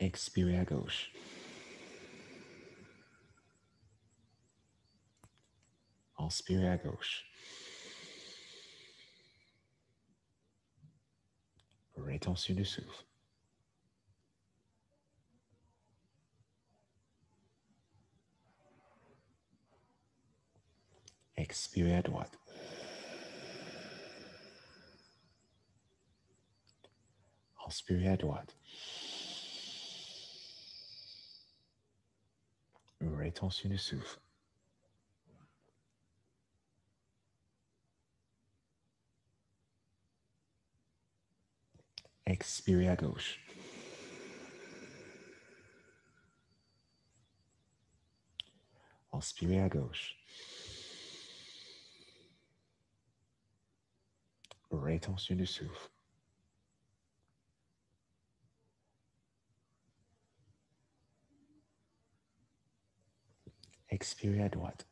Expirez à gauche. Inspirez à gauche. Rétention du souffle. Expirez à droite. Inspirez à droite. Rétention du souffle. Expirez à gauche. Inspirez à gauche. Rétention du souffle. Expirez à droite.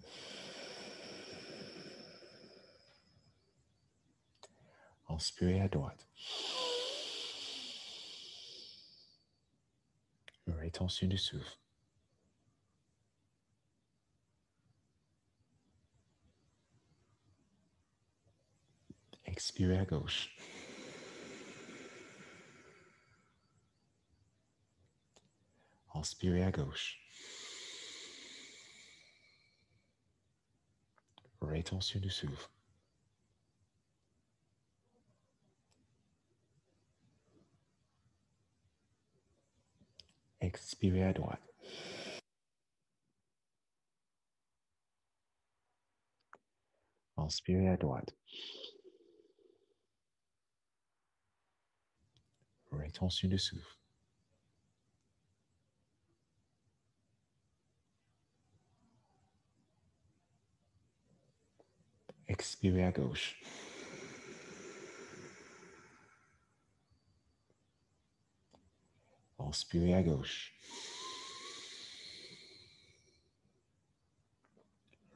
Inspirez à droite. Rétention du souffle. Expirez à gauche. Inspirez à gauche. Rétention du souffle. Expirez à droite. Inspirez à droite. Rétention du souffle. Expirez à gauche. Inspirez à gauche.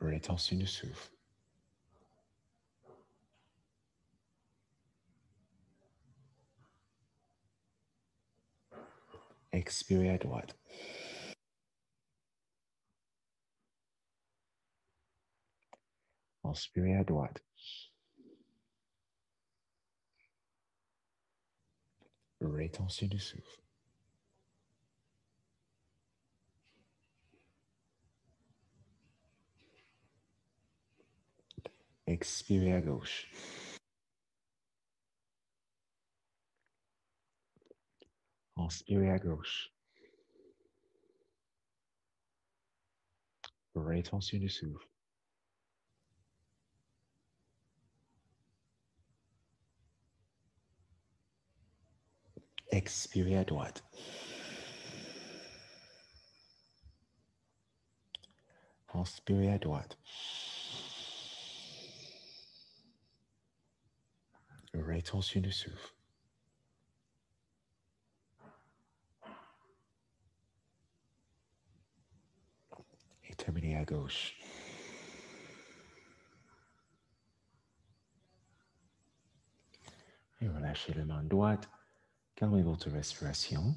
Rétention du souffle. Expirez à droite. Inspirez à droite. Rétention du souffle. Expirez à gauche. Inspirez à gauche. Rétention du souffle. Expirez à droite. Inspirez à droite. Rétention du souffle. Et terminez à gauche. Et relâchez la main droite. Calmez votre respiration.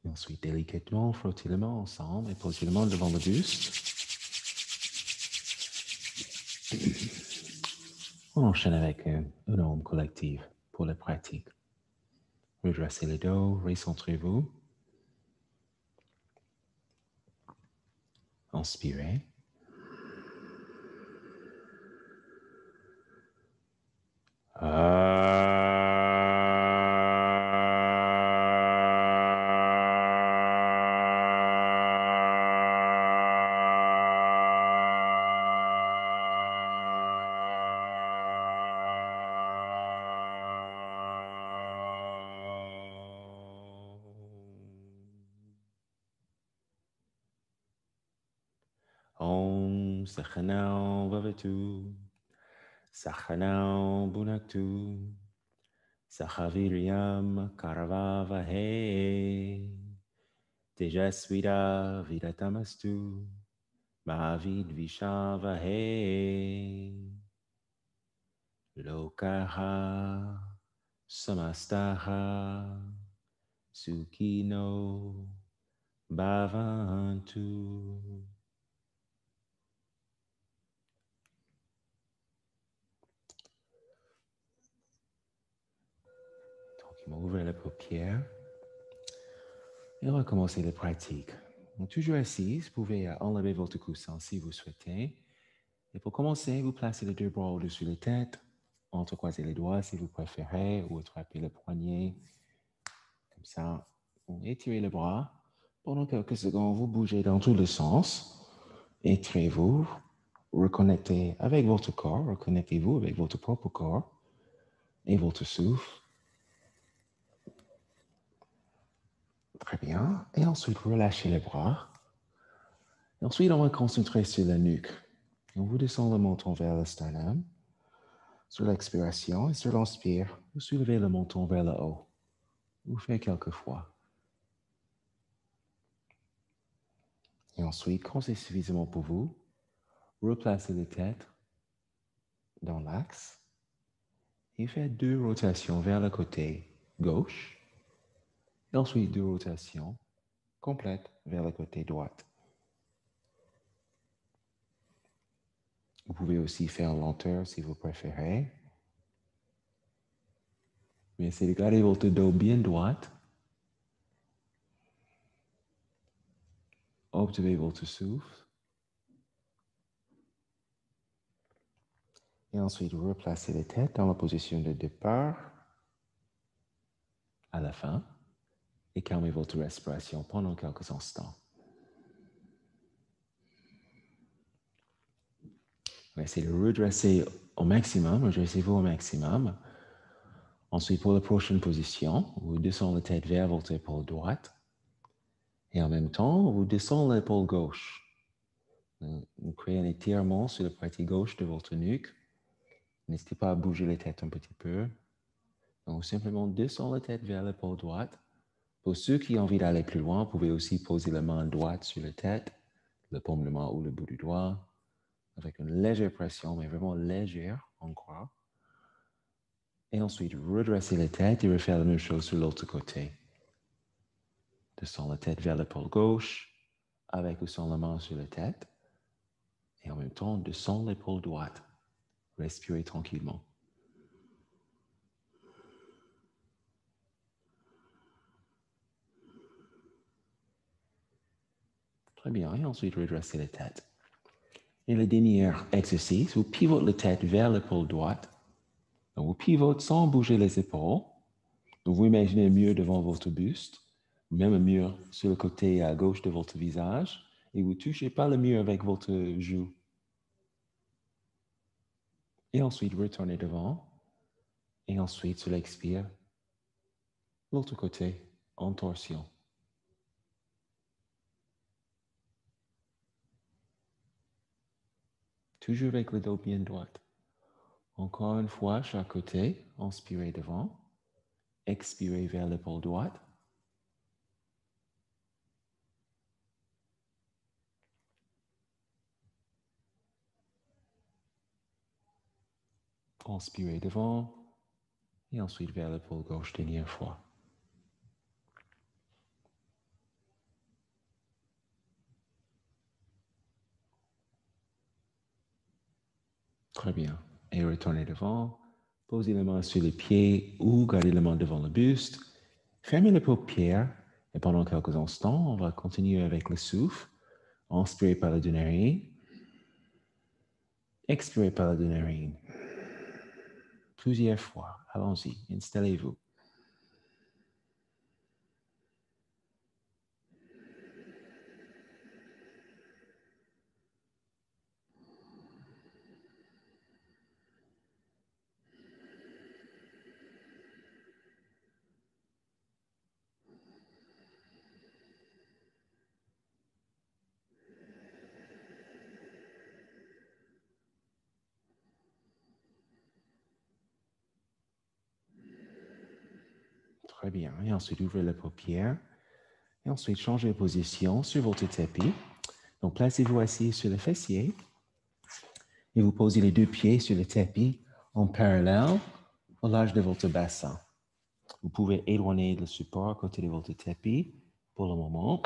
Et ensuite, délicatement, frottez les mains ensemble et posez les mains devant le buste. On enchaîne avec une ombre collective pour la pratique. Redressez le dos, recentrez-vous. Inspirez. Sakhanao Bhavatu, Sakhanao Bunaktu, Sakhaviryam Karavavahe, Tejasvira Vidatamastu, Mahavid Vishavahe, Lokaha Samastaha, Sukino Bhavantu. Ouvrez les paupières et recommencez les pratiques. Donc, toujours assis, vous pouvez enlever votre coussin si vous souhaitez. Et pour commencer, vous placez les deux bras au-dessus de la tête, entrecroisez les doigts si vous préférez, ou attrapez le poignet, comme ça. Étirez les bras. Pendant quelques secondes, vous bougez dans tous les sens. Étirez-vous, reconnectez avec votre corps, reconnectez-vous avec votre propre corps et votre souffle. Très bien. Et ensuite, relâchez les bras. Et ensuite, on va concentrer sur la nuque. On vous descend le menton vers le sternum. Sur l'expiration et sur l'inspire, vous soulevez le menton vers le haut. Vous faites quelques fois. Et ensuite, quand c'est suffisamment pour vous, replacez la tête dans l'axe et faites 2 rotations vers le côté gauche. Et ensuite, 2 rotations complètes vers le côté droit. Vous pouvez aussi faire lenteur si vous préférez. Mais essayez de garder votre dos bien droit. Observez votre souffle. Et ensuite, replacez la tête dans la position de départ à la fin et calmez votre respiration pendant quelques instants. Essayez de redresser au maximum, redressez-vous au maximum. Ensuite, pour la prochaine position, vous descendez la tête vers votre épaule droite et en même temps, vous descendez l'épaule gauche. Vous créez un étirement sur la partie gauche de votre nuque. N'hésitez pas à bouger la tête un petit peu. Donc, simplement descendez la tête vers l'épaule droite. Pour ceux qui ont envie d'aller plus loin, vous pouvez aussi poser la main droite sur la tête, le paume de main ou le bout du doigt, avec une légère pression, mais vraiment légère encore. Et ensuite, redresser la tête et refaire la même chose sur l'autre côté. Descends la tête vers l'épaule gauche, avec ou sans la main sur la tête. Et en même temps, descends l'épaule droite. Respirez tranquillement. Très bien. Et ensuite, redressez la tête. Et le dernier exercice, vous pivotez la tête vers l'épaule droite. Donc, vous pivotez sans bouger les épaules. Donc, vous imaginez un mur devant votre buste, ou même un mur sur le côté à gauche de votre visage, et vous ne touchez pas le mur avec votre joue. Et ensuite, retournez devant. Et ensuite, sur l'expire, l'autre côté, en torsion. Toujours avec le dos bien droit. Encore une fois, chaque côté, inspirez devant. Expirez vers l'épaule droite. Inspirez devant. Et ensuite vers l'épaule gauche, dernière fois. Très bien. Et retournez devant. Posez les mains sur les pieds ou gardez les mains devant le buste. Fermez les paupières et pendant quelques instants, on va continuer avec le souffle. Inspirez par la narine. Expirez par la narine. Plusieurs fois. Allons-y. Installez-vous. Très bien. Et ensuite, ouvrez les paupières. Et ensuite, changez de position sur votre tapis. Donc, placez-vous assis sur le fessier. Et vous posez les deux pieds sur le tapis en parallèle au large de votre bassin. Vous pouvez éloigner le support à côté de votre tapis pour le moment.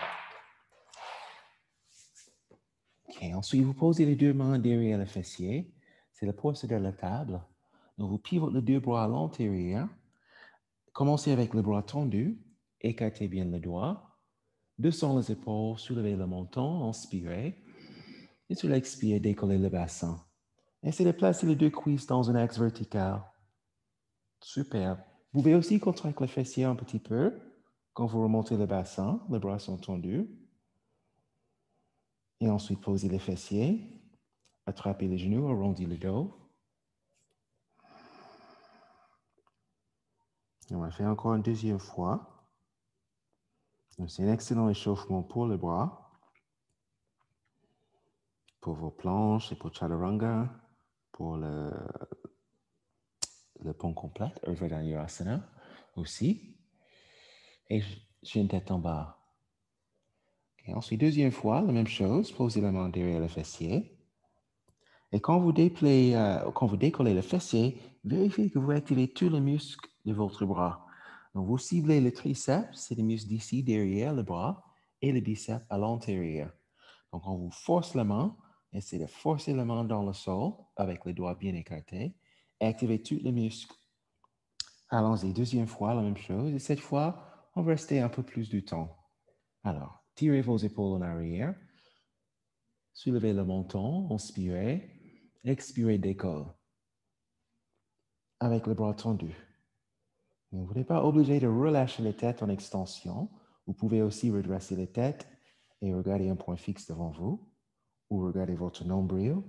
Okay. Ensuite, vous posez les deux mains derrière le fessier. C'est le poste de la table. Donc, vous pivotez les deux bras à l'intérieur. Commencez avec le bras tendu. Écartez bien le doigt. Descendez les épaules, soulevez le menton, inspirez. Et sur l'expire, décollez le bassin. Essayez de placer les deux cuisses dans un axe vertical. Super. Vous pouvez aussi contracter le fessier un petit peu quand vous remontez le bassin. Les bras sont tendus. Et ensuite, posez les fessiers. Attrapez les genoux, arrondissez le dos. Et on va faire encore une deuxième fois. C'est un excellent échauffement pour les bras, pour vos planches et pour chaturanga, pour le pont complet, Urdhva Dhanurasana aussi. Et j'ai une tête en bas. Okay. Ensuite, deuxième fois, la même chose, posez la main derrière le fessier. Et quand vous décollez le fessier, vérifiez que vous activez tous les muscles de votre bras. Donc, vous ciblez le triceps, c'est les muscles d'ici, derrière le bras, et le biceps à l'intérieur. Donc, on vous force la main, essayez de forcer la main dans le sol avec les doigts bien écartés, et activez tous les muscles. Allons-y, deuxième fois, la même chose. Et cette fois, on va rester un peu plus du temps. Alors, tirez vos épaules en arrière, soulevez le menton, inspirez, expirez, décolle. Avec le bras tendu. Vous n'êtes pas obligé de relâcher les têtes en extension. Vous pouvez aussi redresser les têtes et regarder un point fixe devant vous, ou regarder votre nombril,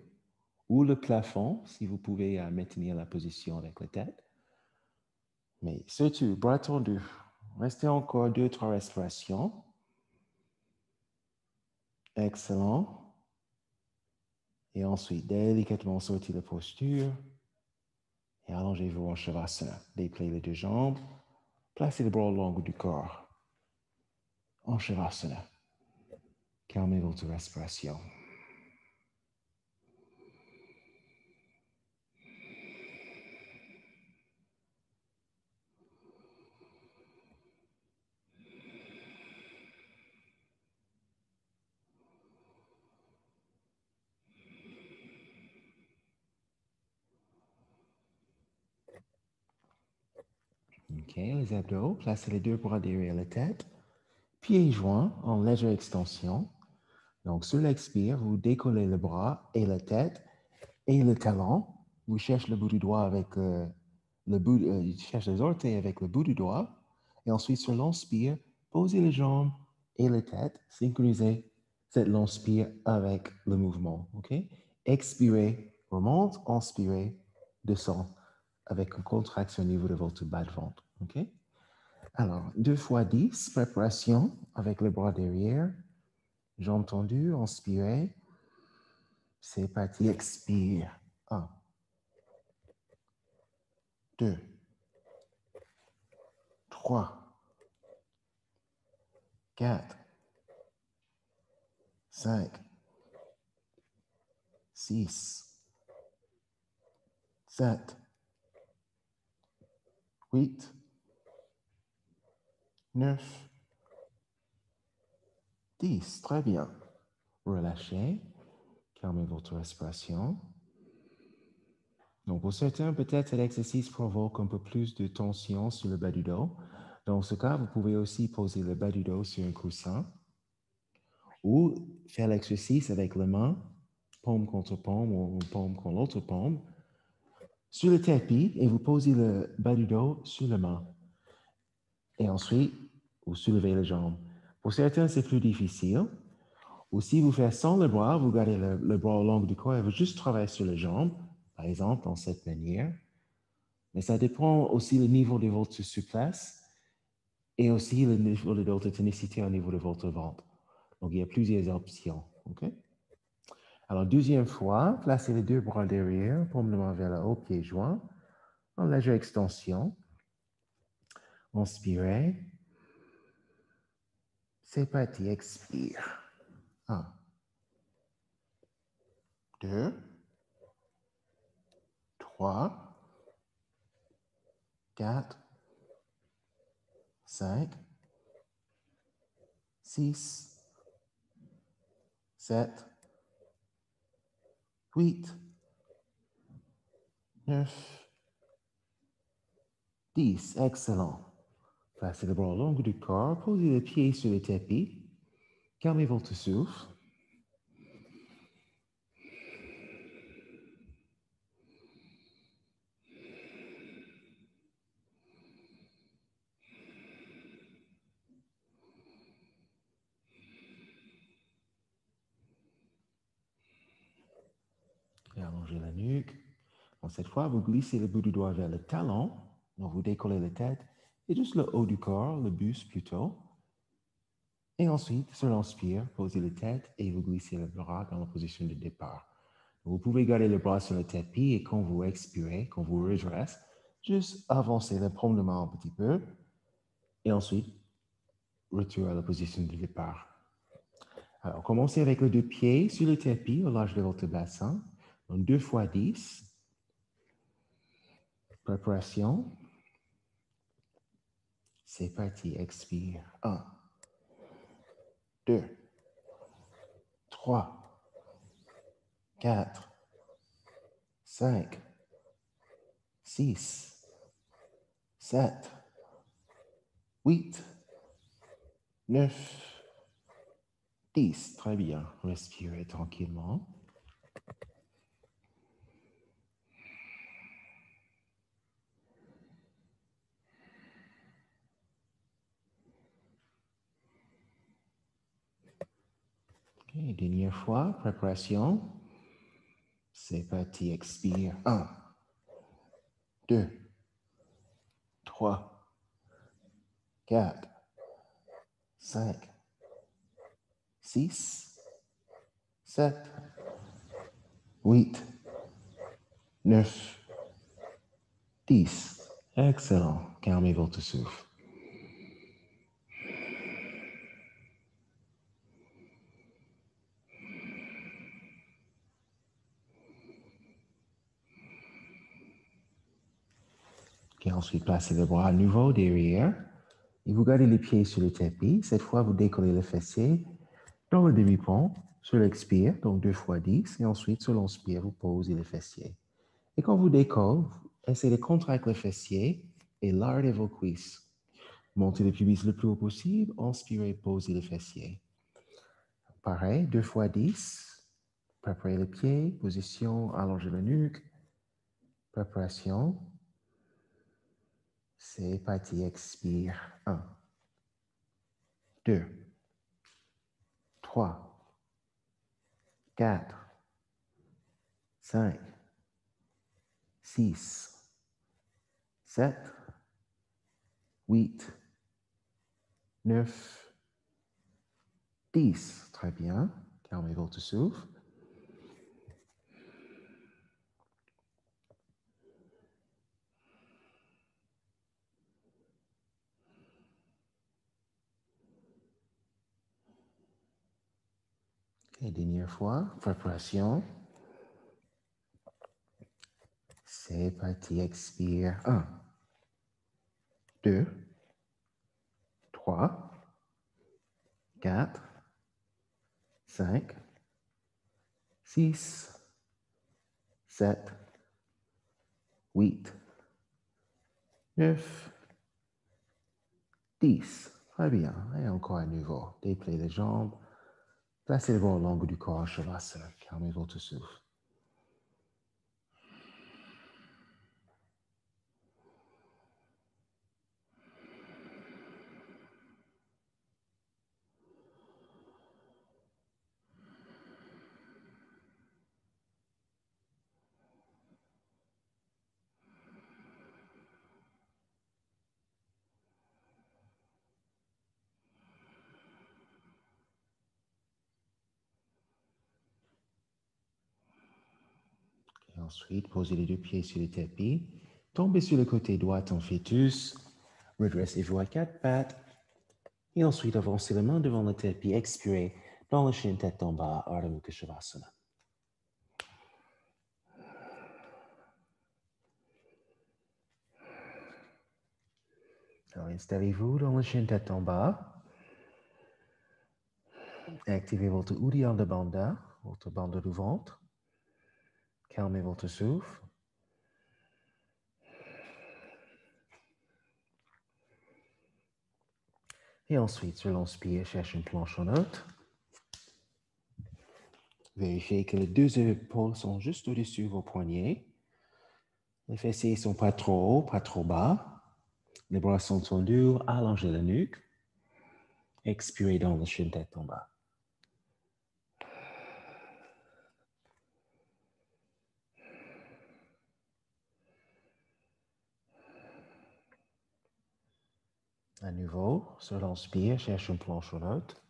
ou le plafond, si vous pouvez maintenir la position avec la tête. Mais surtout, bras tendus. Restez encore 2-3 respirations. Excellent. Et ensuite, délicatement sortir la posture. Et allongez-vous en Shavasana. Dépliez les deux jambes. Placez les bras au long du corps. En Shavasana. Calmez votre respiration. OK, les abdos, placez les deux bras derrière la tête, pieds joints en légère extension. Donc, sur l'expire, vous décollez le bras et la tête et le talon. Vous cherchez le bout du doigt avec cherchez les orteils avec le bout du doigt. Et ensuite, sur l'inspire, posez les jambes et la tête, synchronisez cette l'inspire avec le mouvement. OK? Expirez, remonte, inspirez, descend avec une contraction au niveau de votre bas de ventre. OK? Alors, 2 fois 10, préparation avec le bras derrière, jambes tendues, inspirez. C'est parti, expire. 1, 2, 3, 4, 5, 6, 7, 8, 9, 10. Très bien. Relâchez. Calmez votre respiration. Donc, pour certains, peut-être cet exercice provoque un peu plus de tension sur le bas du dos. Dans ce cas, vous pouvez aussi poser le bas du dos sur un coussin ou faire l'exercice avec les mains, paume contre paume ou paume contre l'autre paume, sur le tapis et vous posez le bas du dos sur la main. Et ensuite, vous soulevez les jambes. Pour certains, c'est plus difficile. Ou si vous faites sans le bras, vous gardez le bras au long du corps et vous juste travaillez sur les jambes, par exemple, dans cette manière. Mais ça dépend aussi du niveau de votre souplesse et aussi le niveau de votre tonicité au niveau de votre ventre. Donc, il y a plusieurs options. OK? Alors, deuxième fois, placez les deux bras derrière, paume vers le haut, pieds joints, en légère extension. Inspirez. C'est parti, expire. 1, 2, 3, 4, 5, 6, 7, 8, 9, 10. Excellent. Placez le bras au long du corps, posez les pieds sur le tapis, calmez votre souffle. Et allongez la nuque. Donc, cette fois, vous glissez le bout du doigt vers le talon. Donc, vous décollez la tête et juste le haut du corps, le buste plutôt. Et ensuite, sur l'inspire, posez la tête et vous glissez le bras dans la position de départ. Vous pouvez garder le bras sur le tapis et quand vous expirez, quand vous redressez, juste avancez proprement un petit peu et ensuite, retour à la position de départ. Alors, commencez avec les deux pieds sur le tapis au large de votre bassin. Donc, 2 fois 10. Préparation. C'est parti, expire. 1, 2, 3, 4, 5, 6, 7, 8, 9, 10. Très bien. Respirez tranquillement. Okay, dernière fois, préparation. C'est parti, expire. 1, 2, 3, 4, 5, 6, 7, 8, 9, 10. Excellent. Calmez votre souffle. Et ensuite, placez le bras à nouveau derrière. Et vous gardez les pieds sur le tapis. Cette fois, vous décollez le fessier dans le demi-pont sur l'expire, donc 2 fois 10. Et ensuite, sur l'inspire, vous posez le fessier. Et quand vous décollez, essayez de contracter le fessier et lardez vos cuisses. Montez le pubis le plus haut possible. Inspirez, posez le fessier. Pareil, 2 fois 10. Préparez les pieds, position, allongez la nuque. Préparation. C'est parti, expire. 1, 2, 3, 4, 5, 6, 7, 8, 9, 10. Très bien. Calmez votre souffle. Et dernière fois, préparation. C'est parti, expire. 1, 2, 3, 4, 5, 6, 7, 8, 9, 10. Très bien. Et encore à nouveau. Dépliez les jambes. Placez le bras au long du corps, Shavasana. Calmez votre souffle. Ensuite, posez les deux pieds sur le tapis. Tombez sur le côté droit en fœtus. Redressez-vous à quatre pattes. Et ensuite, avancez la main devant la tête, puis expirez dans le chien tête en bas, Ardha Mukha Shavasana. Alors, installez-vous dans le chien tête en bas. Activez votre Uddiyana Bandha, votre bande du ventre. Calmez votre souffle. Et ensuite, sur l'inspire, cherchez une planche en neutre. Vérifiez que les deux épaules sont juste au-dessus de vos poignets. Les fessiers ne sont pas trop hauts, pas trop bas. Les bras sont tendus, allongez la nuque. Expirez dans le chien tête en bas. À nouveau, sur l'inspire, cherchez une planche en neutre.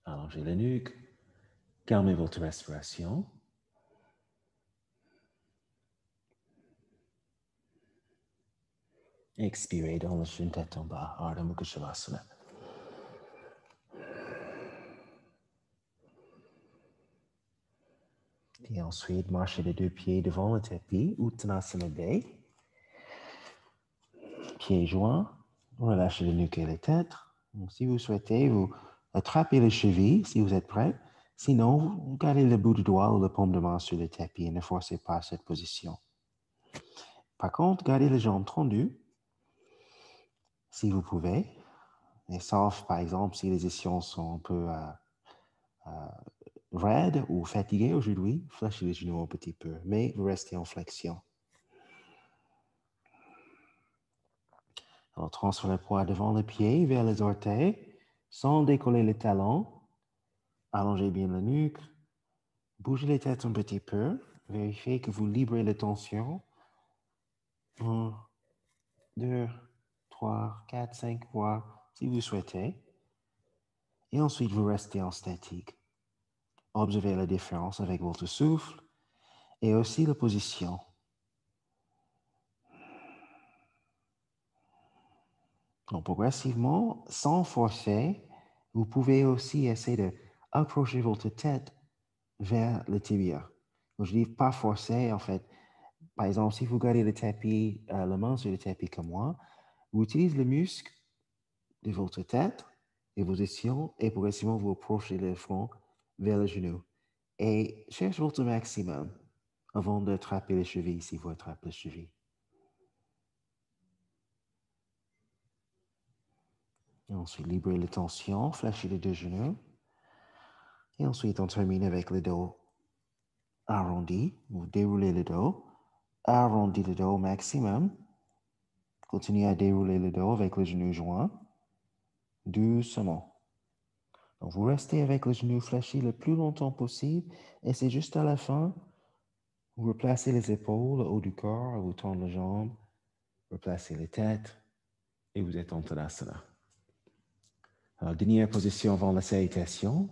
Allongez la nuque. Calmez votre respiration. Expirez dans le chien tête en bas, Ardha Mukha Shavasana. Et ensuite, marchez les deux pieds devant le tapis, Uttanasana Bay. Pieds joints, relâchez le nuque et la tête. Donc, si vous souhaitez, vous attrapez les chevilles si vous êtes prêt. Sinon, vous gardez le bout du doigt ou la paume de main sur le tapis et ne forcez pas cette position. Par contre, gardez les jambes tendues si vous pouvez. Et sauf, par exemple, si les ischions sont un peu raides ou fatigués aujourd'hui, fléchissez les genoux un petit peu, mais vous restez en flexion. Alors, transférez le poids devant le pied vers les orteils, sans décoller les talons. Allongez bien la nuque. Bougez les têtes un petit peu. Vérifiez que vous libérez les tensions. 1, 2, 3, 4, 5 fois, si vous souhaitez. Et ensuite, vous restez en statique. Observez la différence avec votre souffle et aussi la position. Donc, progressivement, sans forcer, vous pouvez aussi essayer d'approcher votre tête vers le tibia. Donc, je dis pas forcer, en fait. Par exemple, si vous gardez le tapis, la main sur le tapis comme moi, vous utilisez le muscle de votre tête et vos ischions et progressivement vous approchez le front vers le genou. Et cherchez votre maximum avant d'attraper les chevilles si vous attrapez les chevilles. Et ensuite, libérez les tensions, fléchissez les deux genoux. Et ensuite, on termine avec le dos arrondi. Vous déroulez le dos, arrondissez le dos au maximum. Continuez à dérouler le dos avec les genoux joints, doucement. Donc, vous restez avec les genoux fléchis le plus longtemps possible et c'est juste à la fin, vous replacez les épaules au haut du corps, vous tendez les jambes, replacez les têtes et vous êtes en Tadasana. Alors, dernière position avant la salutation,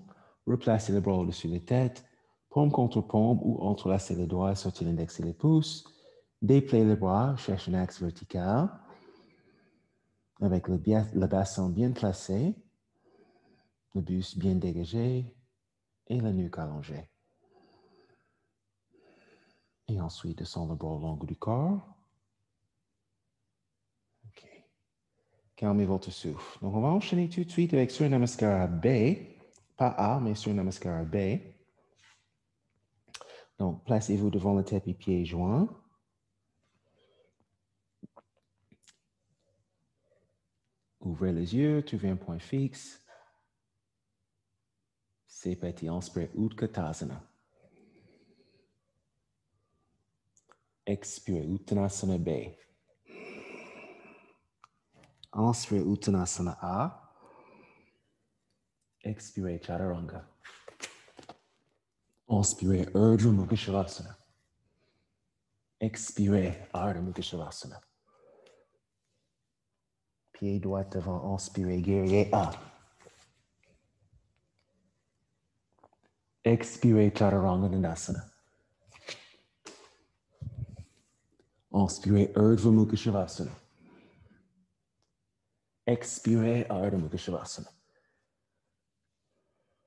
replacez les bras au-dessus des têtes, paume contre paume ou entrelacez les doigts, sortez l'index et les pouces, dépliez les bras, cherchez un axe vertical, avec le bassin bien placé, le buste bien dégagé et la nuque allongée. Et ensuite, descend le bras au long du corps. OK. Calmez votre souffle. Donc, on va enchaîner tout de suite avec Surya Namaskara B. Pas A, mais Surya Namaskara B. Donc, placez-vous devant le tapis pieds joints. Ouvrez les yeux, trouvez un point fixe. C'est parti, inspirez Utkatasana. Expirez Uttanasana B. Inspirez Uttanasana A. Expirez Chaturanga. Inspirez Urdhva Mukha Shavasana. Expirez Ardha Mukha Shavasana. Pied droit devant, inspirez guerrier A. Expirez Chaturanga Dandasana. Inspirez, Urdhva Mukha Shavasana. Expirez, Ardha Mukha Shavasana.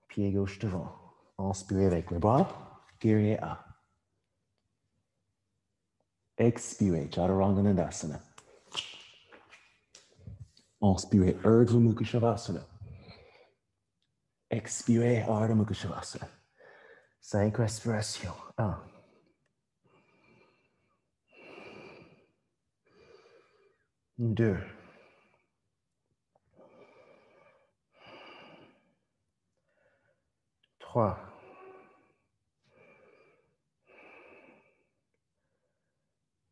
Pied gauche devant. Inspirez avec les bras. Guerrier A. Expirez, Chaturanga Dandasana. Inspirez, Urdhva Mukha Shavasana. Expirez, Ardha Mukha Shavasana. 5 respirations. 1. 2. 3.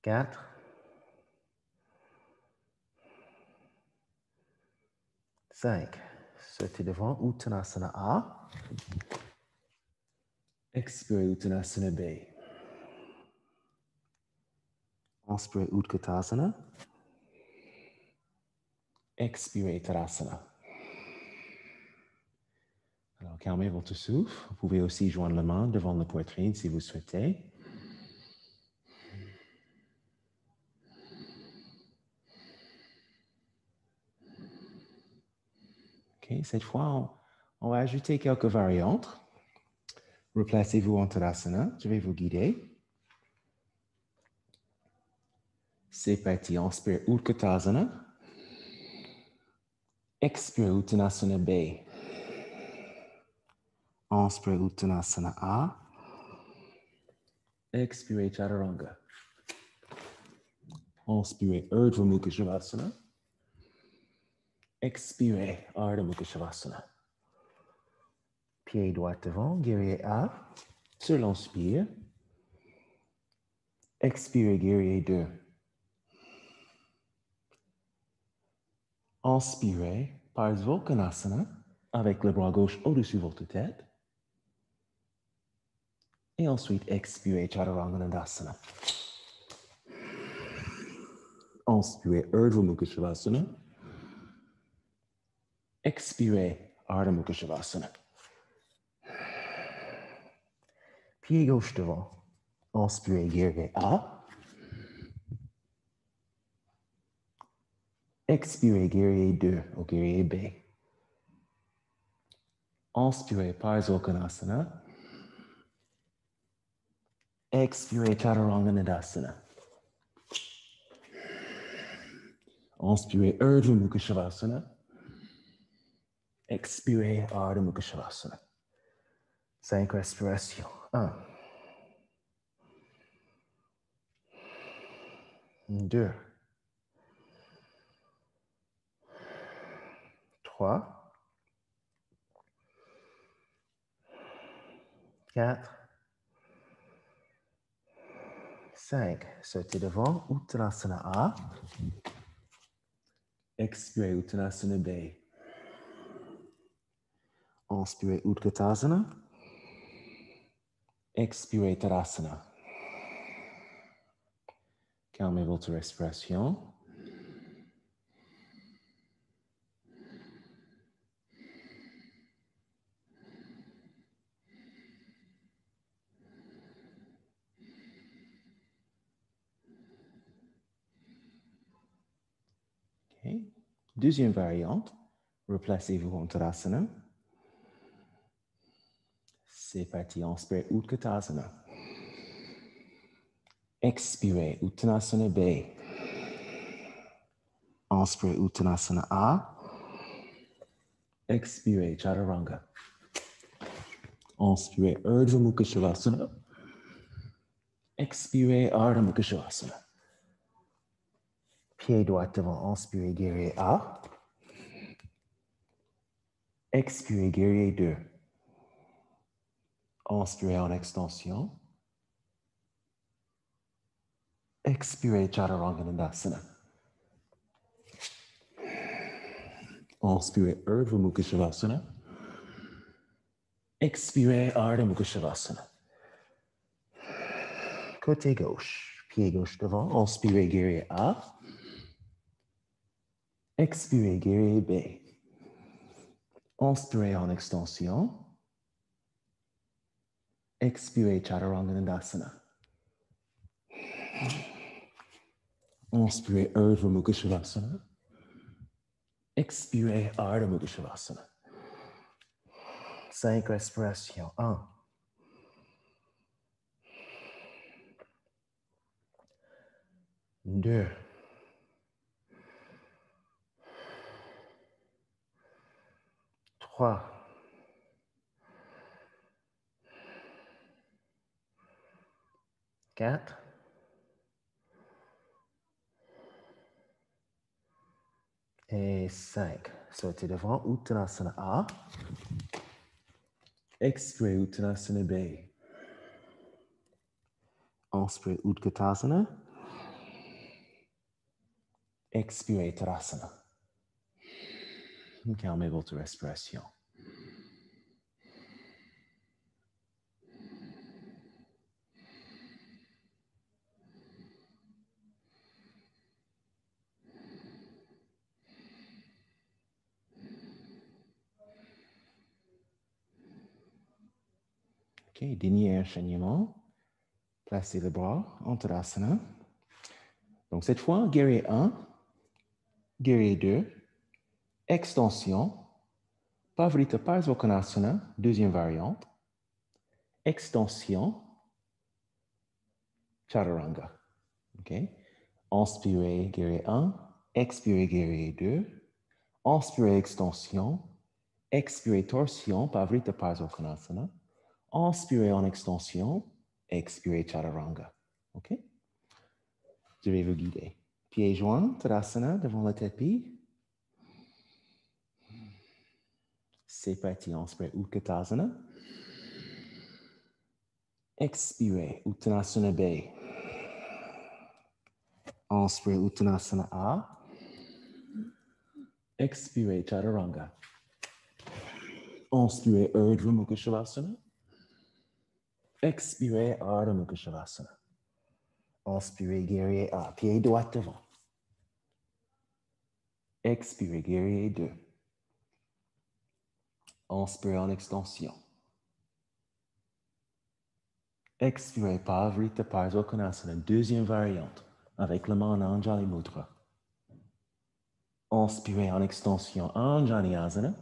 4. 5. Sautez devant, Uttanasana A. Expirez, Uttanasana B. Inspirez, Utkatasana. Expirez, Tadasana. Alors, calmez votre souffle. Vous pouvez aussi joindre la main devant la poitrine si vous souhaitez. Ok, cette fois, on va ajouter quelques variantes. Replacez-vous en Tadasana. Je vais vous guider. C'est parti. Inspire, Utkatasana. Expire, Uttanasana B. Inspire, Uttanasana A. Expire, Chaturanga. Inspire, Urdhva Mukha Shavasana. Expire, Ardha Mukha Shavasana. Pied droit devant, guerrier A. Sur l'inspire. Expire, guerrier 2. Inspirez, Parsvottanasana, avec le bras gauche au-dessus de votre tête. Et ensuite, expirez, Chaturanga Dandasana. Inspirez, Urdhva Mukha Shavasana. Expirez, Ardha Mukha Shavasana. Pied gauche devant. Inspirez, guerrier A. Expirez, guerrier 2 ou guerrier B. Inspirez, Parsvottanasana. Expirez, Chaturanga Dandasana. Inspirez, Urdhva Mukha Shavasana. Expirez, Ardha Mukha Shavasana. 5 respirations. 1. 2. 3. 4. 5. Sautez devant, Uttanasana A. Expirez, Uttanasana B. Inspirez, Utkatasana. Expirez, Tadasana. Calmez votre respiration. Okay. Deuxième variante. Replacez-vous en Tadasana. C'est parti. Inspirez, Utkatasana. Expirez, Uttanasana B. Inspirez, Uttanasana A. Expirez, Chaturanga. Inspirez, Urdhva Mukha Shavasana. Expirez, Ardha Mukha Shavasana. Pied droit devant, inspirez, guerrier A. Expirez, guerrier 2. Inspirez en extension. Expirez, Chaturanga Dandasana. Inspirez, Urdhva Mukha Shavasana. Expirez, Ardha Mukha Shavasana. Côté gauche, pied gauche devant, inspirez, guerrier A. Expirez, guerrier B. Inspirez en extension. Expirez, Chaturanga Dandasana. Inspirez, Urdhva Mukha Shavasana. Expirez, Ardha Mukha Shavasana. 5 respirations. 1, 2, 3, 4, et 5. Sortez devant, Uttanasana A. Expirez, Uttanasana B. Inspirez, Utkatasana. Expirez, Tadasana. Calmez votre respiration. OK, dernier enchaînement. Placez le bras en Tadasana. Donc cette fois, guerrier 1, guerrier 2, extension, Pavrita Parsvakonasana, deuxième variante, extension, Chaturanga. OK? Inspirez, guerrier 1, expirez, guerrier 2, inspirez, extension, expirez, torsion, Pavrita Parsvakonasana, inspirez en extension, expirez, Chaturanga. OK? Je vais vous guider. Pieds joints, Tadasana, devant le tapis. C'est parti, inspirez, Utkatasana. Expirez, Uttanasana B. Inspirez, Uttanasana A. Expirez, Chaturanga. Inspirez, Urdhva Mukha Shavasana. Expirez, Ardha Mukha Shavasana. Inspirez, guerrier A. Pied droit devant. Expirez, guerrier 2. Inspirez en extension. Expirez, Pavrita Parsvakonasana, deuxième variante, avec la main en Anjali Mudra. Inspirez en extension, Anjali Asana.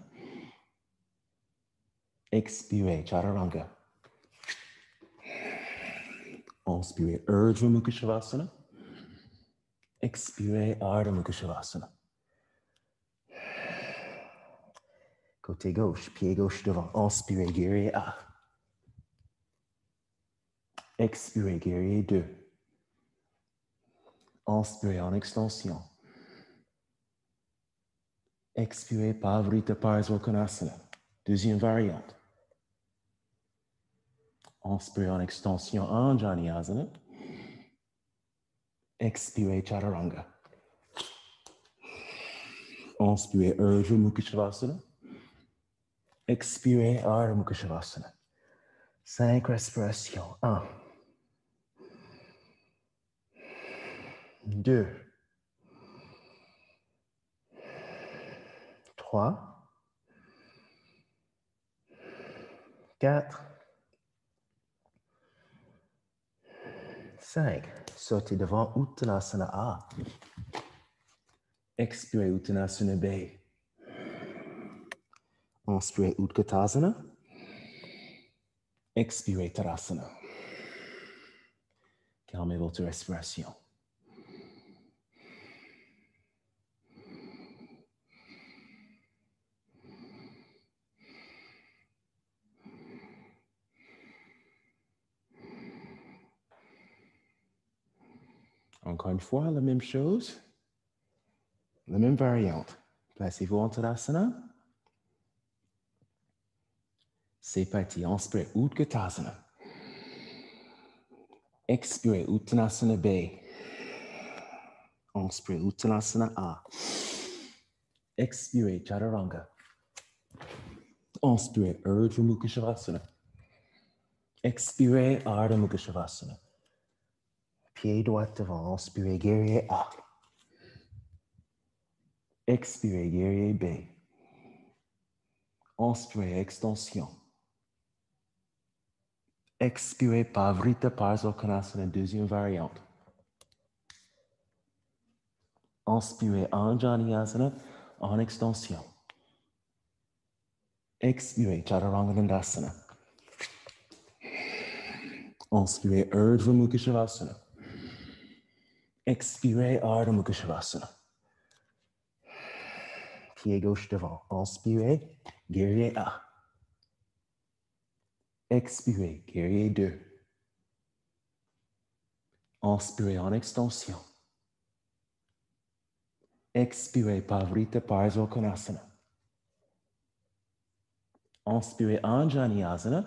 Expirez, Chaturanga. Inspirez, Urdhva Mukha Shavasana. Expirez, Ardha Mukha Shavasana. Côté gauche, pied gauche devant. Inspirez, guerrier A. Expirez, guerrier 2. Inspirez en extension. Expirez, Pavrita Parsvakonasana, deuxième variante. Inspirez en extension, Anjali Asana. Expirez, Chaturanga. Inspirez, Urdhva Mukha Shavasana. Expirez, Ardha Mukha Shavasana. 5 respirations. 1, 2, 3, 4, 5. Sortez devant Uttanasana A. Expirez, Uttanasana B. Inspirez, Utkatasana. Expirez, Tadasana. Calmez votre respiration. Encore une fois, la même chose, la même variante. Placez-vous en Tadasana. C'est parti. Inspirez, Utkatasana. Expirez, Uttanasana B. Inspirez, Uttanasana A. Expirez, Chaturanga. Inspirez, Urdhva Mukha Shavasana. Expirez, Ardha Mukha Shavasana. Pied droit devant. Inspirez, guerrier A. Expirez, guerrier B. Inspirez, extension. Expirez, Pavrita Parsvakonasana, deuxième variante. Inspirez Anjaneyasana en extension. Expirez Chaturanga. Inspirez Urdhva Mukha Shavasana. Expirez Ardha Mukha Shavasana. Pied gauche devant. Inspirez, guerrier A. Expirez, guerrier 2. Inspirez en extension. Expirez, Pavrita Parsvakonasana. Inspirez Anjaneyasana.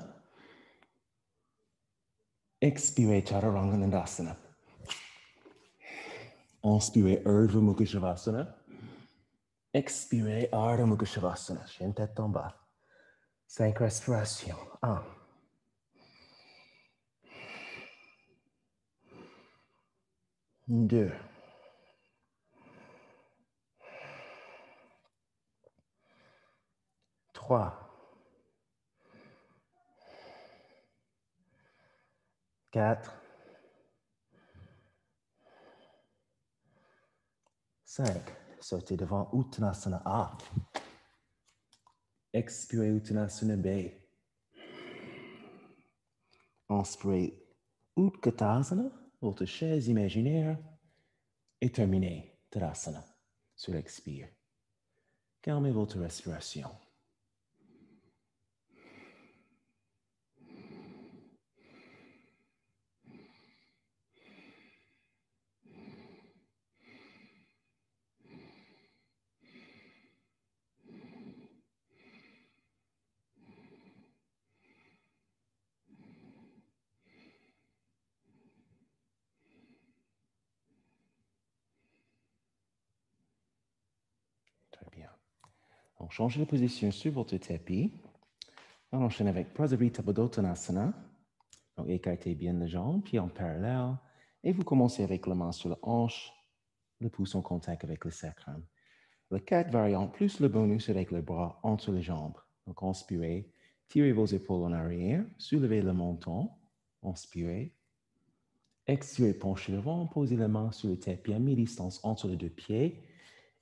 Expirez Chaturanga. Inspirez Urdhva Mukha Shavasana. Expirez Ardha Mukha Shavasana. Chien tête en bas. 5 respirations. 1. 2. 3. 4. 5. Sautez devant Uttanasana A. Expirez Uttanasana B. Inspirez Utkatasana, votre chaise imaginaire, et terminez Tadasana sur l'expire. Calmez votre respiration. Très bien. On change de position sur votre tapis. On enchaîne avec Prasarita Padottanasana. Donc, écartez bien les jambes, pieds en parallèle. Et vous commencez avec la main sur la hanche, le pouce en contact avec le sacrum. Les 4 variantes plus le bonus avec les bras entre les jambes. Donc, inspirez, tirez vos épaules en arrière, soulevez le menton, inspirez. Expirez, penchez devant, posez les mains sur le tapis à mi-distance entre les deux pieds.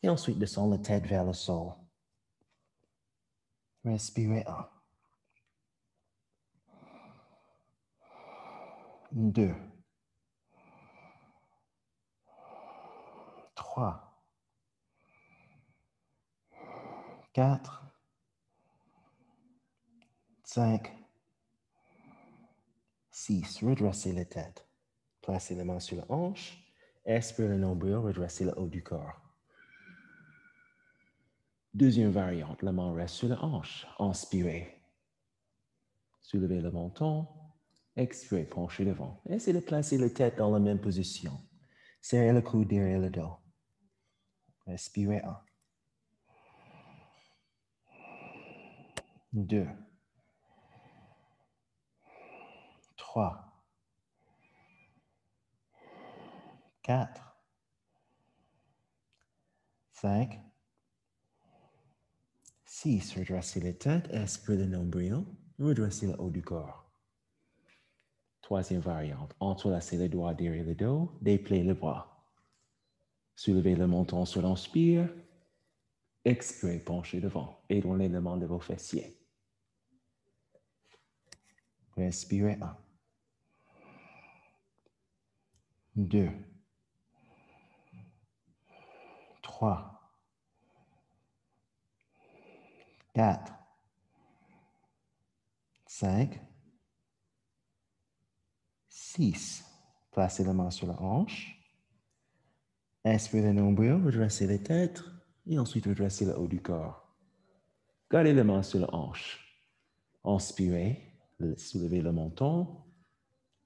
Et ensuite, descendez la tête vers le sol. Respirez 1. 2. 3. 4. 5. 6. Redressez la tête. Placez les mains sur la hanche. Expirez le nombril, redressez le haut du corps. Deuxième variante, la main reste sur la hanche. Inspirez. Soulevez le menton. Expirez, penchez devant. Essayez de placer la tête dans la même position. Serrez le coude derrière le dos. Respirez 1. 2. 3. 4. 5. 6. Redressez la tête, expirez le nombril, redressez le haut du corps. Troisième variante, entrelacez les doigts derrière le dos, dépliez les bras. Soulevez le menton sur l'inspire, expirez, penchez devant, éloignez les mains de vos fessiers. Respirez 1. 2. 3. 4. 5. 6. Placez la main sur la hanche. Inspirez le nombril, redressez la tête et ensuite redressez le haut du corps. Gardez les mains sur la hanche. Inspirez, soulevez le menton.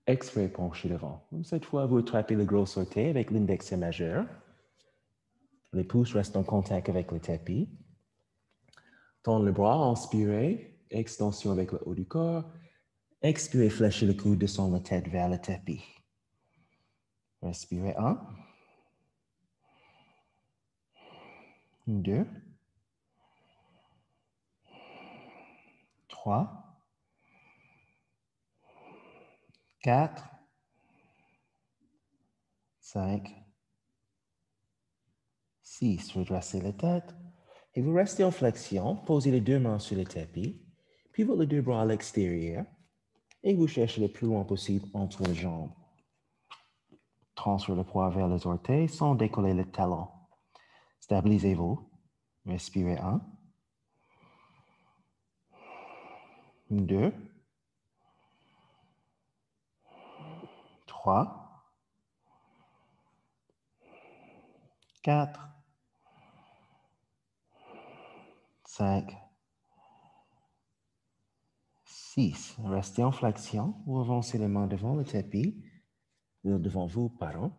Expirez, penchez devant. Cette fois, vous attrapez le gros orteil avec l'index majeur. Les pouces restent en contact avec le tapis. Tendez le bras, inspirez, extension avec le haut du corps. Expirez, fléchez le coude, descend la tête vers le tapis. Respirez 1. 2. 3. 4. 5. 6, redressez la tête. Et vous restez en flexion, posez les deux mains sur le tapis, pivotez les deux bras à l'extérieur et vous cherchez le plus loin possible entre les jambes. Transférez le poids vers les orteils sans décoller le talon. Stabilisez-vous. Respirez 1, 2, 3, 4, 5, 6. Restez en flexion. Vous avancez les mains devant le tapis, devant vous, pardon.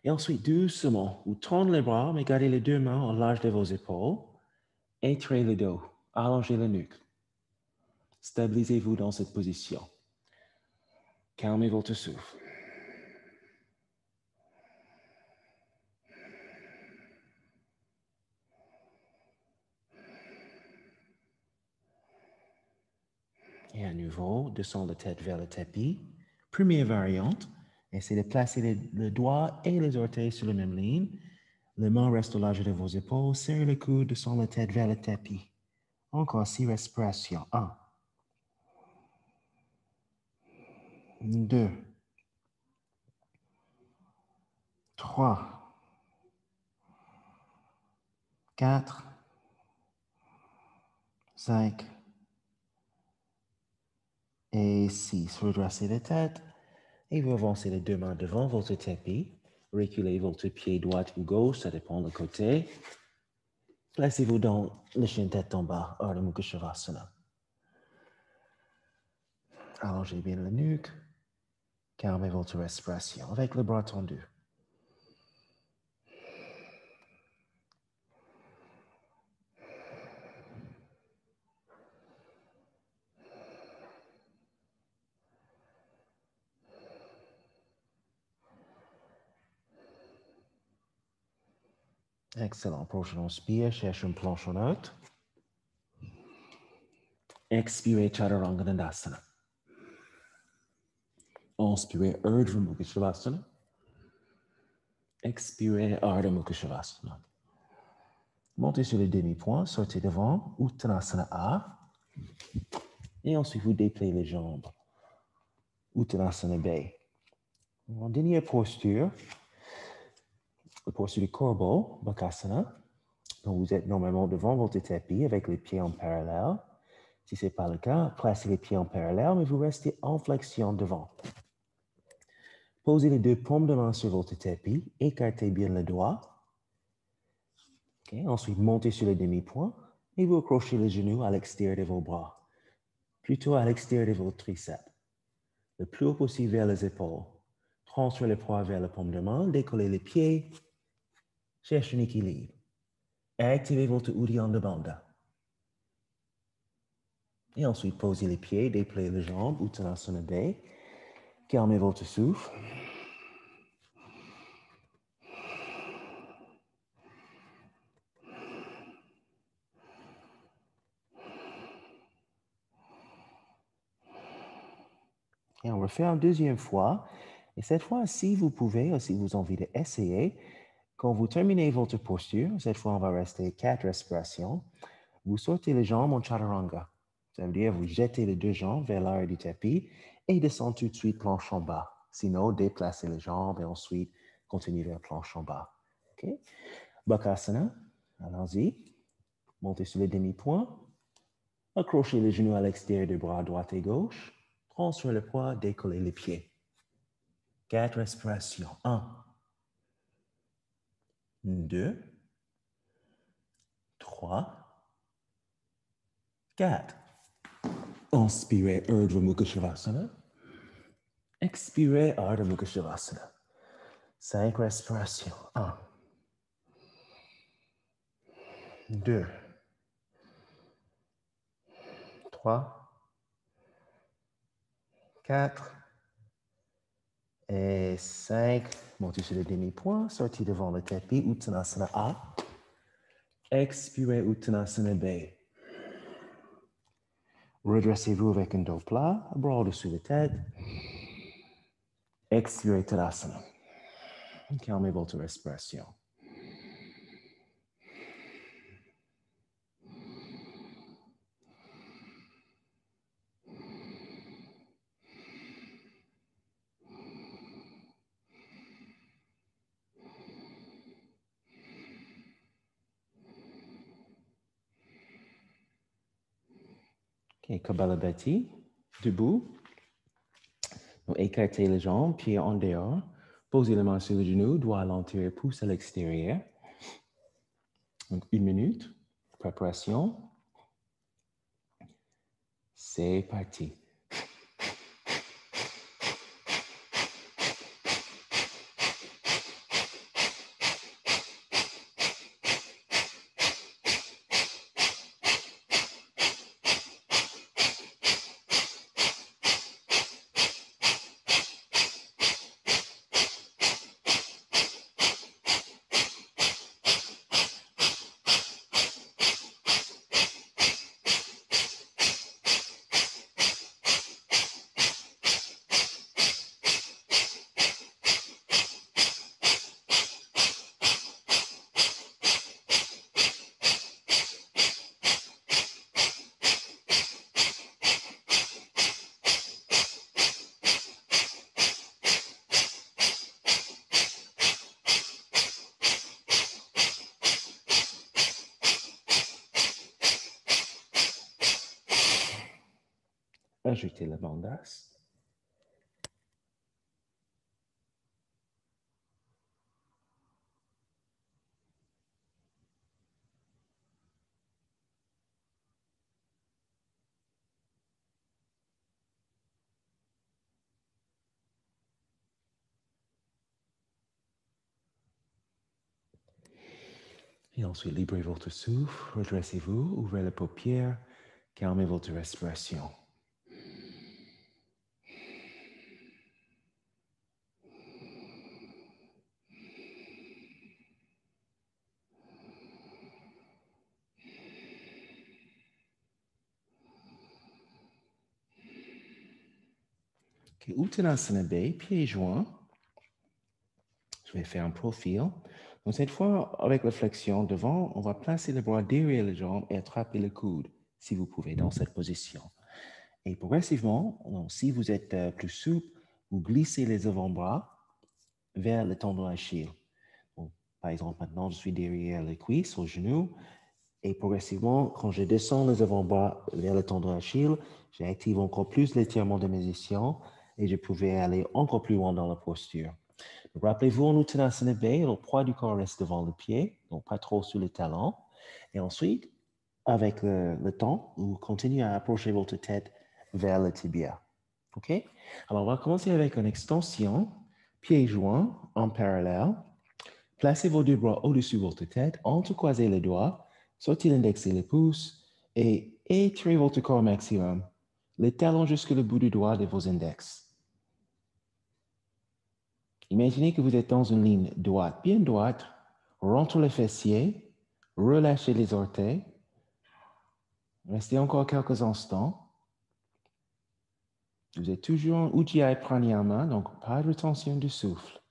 Et ensuite, doucement, vous tendez les bras, mais gardez les deux mains au large de vos épaules. Étirez le dos, allongez la nuque. Stabilisez-vous dans cette position. Calmez votre souffle. Et à nouveau, descends la tête vers le tapis. Première variante, essayez de placer le doigt et les orteils sur la même ligne. Les mains restent au large de vos épaules. Serrez le coude, descends la tête vers le tapis. Encore 6 respirations. 1, 2, 3, 4, 5 et 6. Redressez la tête et vous avancez les deux mains devant votre tapis. Reculez votre pied droit ou gauche, ça dépend du côté. Placez-vous dans le chien tête en bas, Ardha Mukha Shavasana. Allongez bien la nuque. Calmez votre respiration avec le bras tendu. Excellent. Prochain inspire, cherche une planche neutre. Expirez Chaturanga Dandasana. Inspirez Urdhva Mukha Shavasana. Expirez Ardha Mukha Shavasana. Montez sur le demi-point, sortez devant, Uttanasana A. Et ensuite, vous dépliez les jambes. Uttanasana B. En dernière posture, la posture du corbeau, Bakasana. Donc, vous êtes normalement devant votre tapis avec les pieds en parallèle. Si ce n'est pas le cas, placez les pieds en parallèle, mais vous restez en flexion devant. Posez les deux paumes de main sur votre tapis, écartez bien le doigt. Okay. Ensuite, montez sur le demi-point et vous accrochez les genoux à l'extérieur de vos bras, plutôt à l'extérieur de vos triceps. Le plus haut possible vers les épaules. Transférez le poids vers la paume de main, décollez les pieds, cherchez un équilibre. Activez votre Uddiyana Bandha. Et ensuite, posez les pieds, dépliez les jambes, Uttanasana B. Calmez votre souffle. Et on va faire une deuxième fois. Et cette fois, si vous pouvez, ou si vous avez envie d'essayer, quand vous terminez votre posture, cette fois, on va rester 4 respirations. Vous sortez les jambes en chaturanga. Ça veut dire vous jetez les deux jambes vers l'arrière du tapis et descendez tout de suite planche en bas. Sinon, déplacez les jambes et ensuite continuez vers planche en bas. Okay? Bakasana, allons-y. Montez sur le demi-point. Accrochez les genoux à l'extérieur des bras droite et gauche. Transférez le poids, décollez les pieds. 4 respirations. 1, 2, 3, 4. Inspirez Urdhva Mukha Shavasana. Expirez Ardha Mukha Shavasana. 5 respirations. 1, 2, 3, 4 et 5. Montez sur le demi-point, sortez devant le tapis, Uttanasana A. Expirez Uttanasana B. Redressez-vous avec un dos plat, bras au-dessus de la tête. Expirez Tadasana. Calmez votre respiration. OK, Kapalabhati, debout. Donc, écartez les jambes, pieds en dehors. Posez les mains sur le genou, doigt à l'intérieur, pouce à l'extérieur. Donc, 1 minute. Préparation. C'est parti. Ajoutez la bandasse. Et ensuite, librez votre souffle, redressez-vous, ouvrez les paupières, calmez votre respiration. OK, Uttanasana B, pieds joints. Je vais faire un profil. Donc, cette fois, avec la flexion devant, on va placer les bras derrière les jambes et attraper le coude, si vous pouvez, dans cette position. Et progressivement, donc, si vous êtes plus souple, vous glissez les avant-bras vers le tendon d'Achille. Par exemple, maintenant, je suis derrière les cuisses, au genou, et progressivement, quand je descends les avant-bras vers le tendon d'Achille, j'active encore plus l'étirement de mes ischions et je pouvais aller encore plus loin dans la posture. Rappelez-vous, en Uttanasana B, le poids du corps reste devant le pied, donc pas trop sous les talons. Et ensuite, avec le temps, vous continuez à approcher votre tête vers le tibia. OK? Alors, on va commencer avec une extension, pieds joints en parallèle. Placez vos deux bras au-dessus de votre tête, entrecroisez les doigts, sortez l'index et les pouces et étirez votre corps au maximum. Les talons jusqu'au bout du doigt de vos index. Imaginez que vous êtes dans une ligne droite, bien droite, rentre les fessiers, relâchez les orteils, restez encore quelques instants. Vous êtes toujours en Ujjayi Pranayama, donc pas de retention du souffle.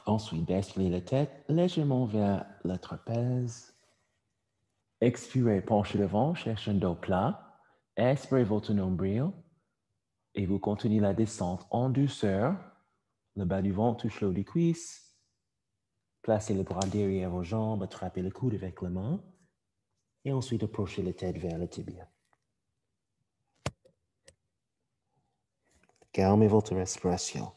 Ensuite, basculez la tête légèrement vers le trapèze. Expirez, penchez devant, cherchez un dos plat. Expirez votre nombril et vous continuez la descente en douceur. Le bas du ventre touche le haut des cuisses. Placez les bras derrière vos jambes, attrapez le coude avec les mains et ensuite approchez la tête vers le tibia. Calmez votre respiration.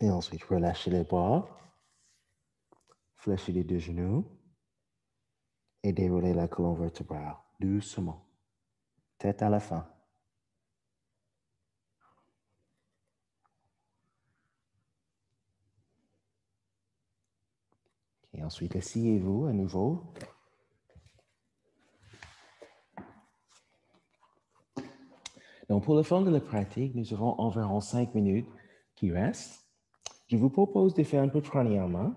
Et ensuite, relâchez les bras, fléchez les deux genoux et déroulez la colonne vertébrale doucement. Tête à la fin. Et ensuite, asseyez-vous à nouveau. Donc, pour le fond de la pratique, nous avons environ 5 minutes qui restent. Je vous propose de faire un peu de pranayama.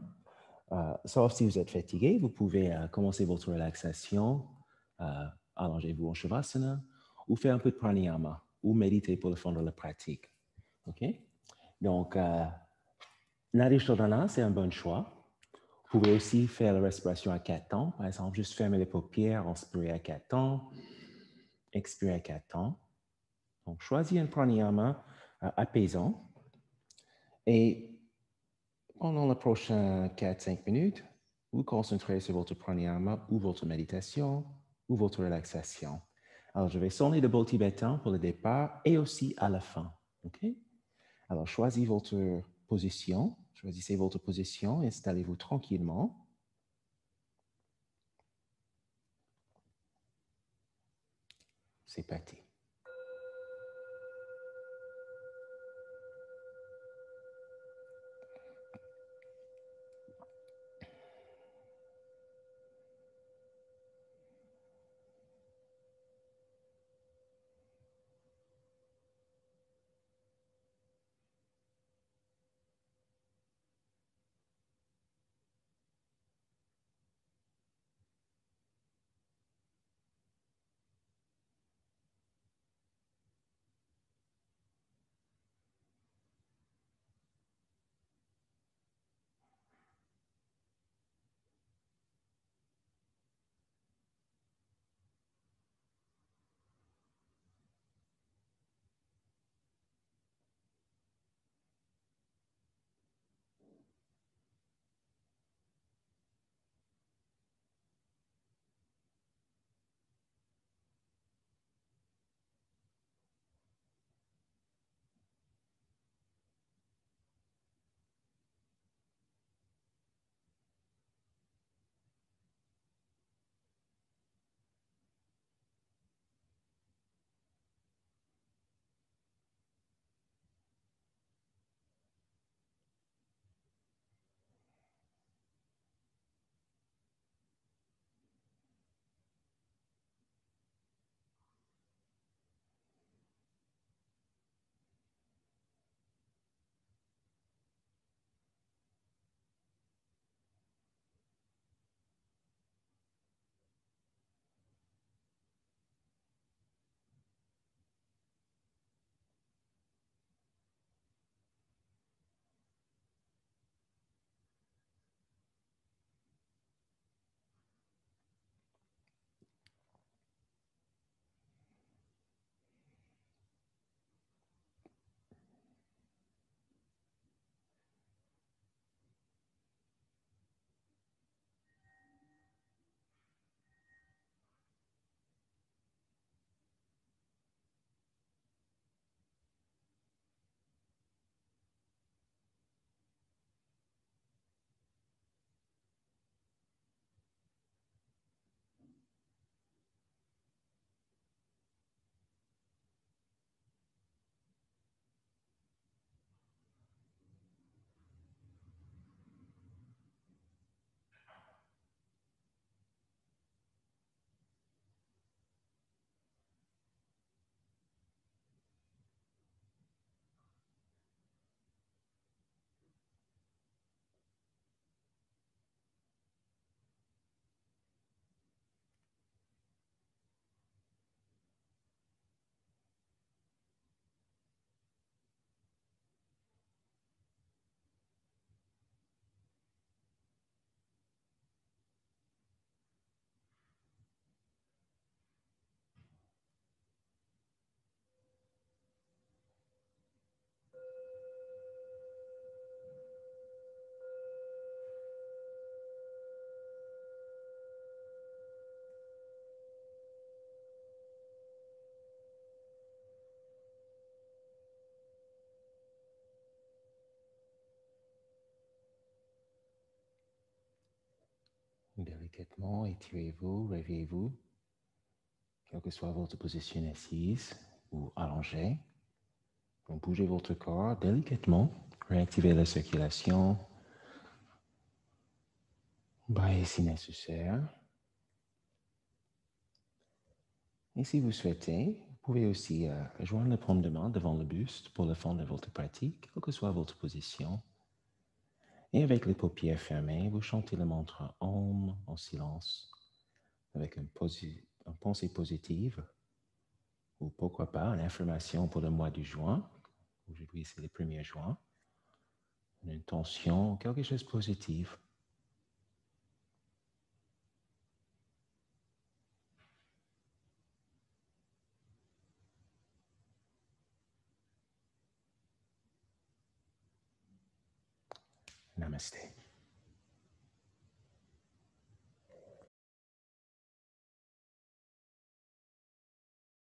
Sauf si vous êtes fatigué, vous pouvez commencer votre relaxation. Allongez-vous en Shavasana. ou faire un peu de pranayama, ou méditer pour le fond de la pratique. OK? Donc, Nadi Shodhana, c'est un bon choix. Vous pouvez aussi faire la respiration à 4 temps. Par exemple, juste fermer les paupières, inspirer à 4 temps, expirer à 4 temps. Donc, choisissez un pranayama apaisant. Et pendant les prochaines 4-5 minutes, vous concentrez sur votre pranayama ou votre méditation ou votre relaxation. Alors, je vais sonner le bol tibétain pour le départ et aussi à la fin. OK? Alors, choisissez votre position. Choisissez votre position. Installez-vous tranquillement. C'est parti. Délicatement, étirez-vous, réveillez-vous, quelle que soit votre position assise ou allongée. Donc, bougez votre corps délicatement, réactivez la circulation, baillez si nécessaire. Et si vous souhaitez, vous pouvez aussi joindre la paume de main devant le buste pour le fond de votre pratique, quelle que soit votre position. Et avec les paupières fermées, vous chantez le mantra Om en silence, avec une pensée positive. Ou pourquoi pas une affirmation pour le mois de juin. Aujourd'hui, c'est le 1er juin. Une intention, quelque chose de positif. Namaste.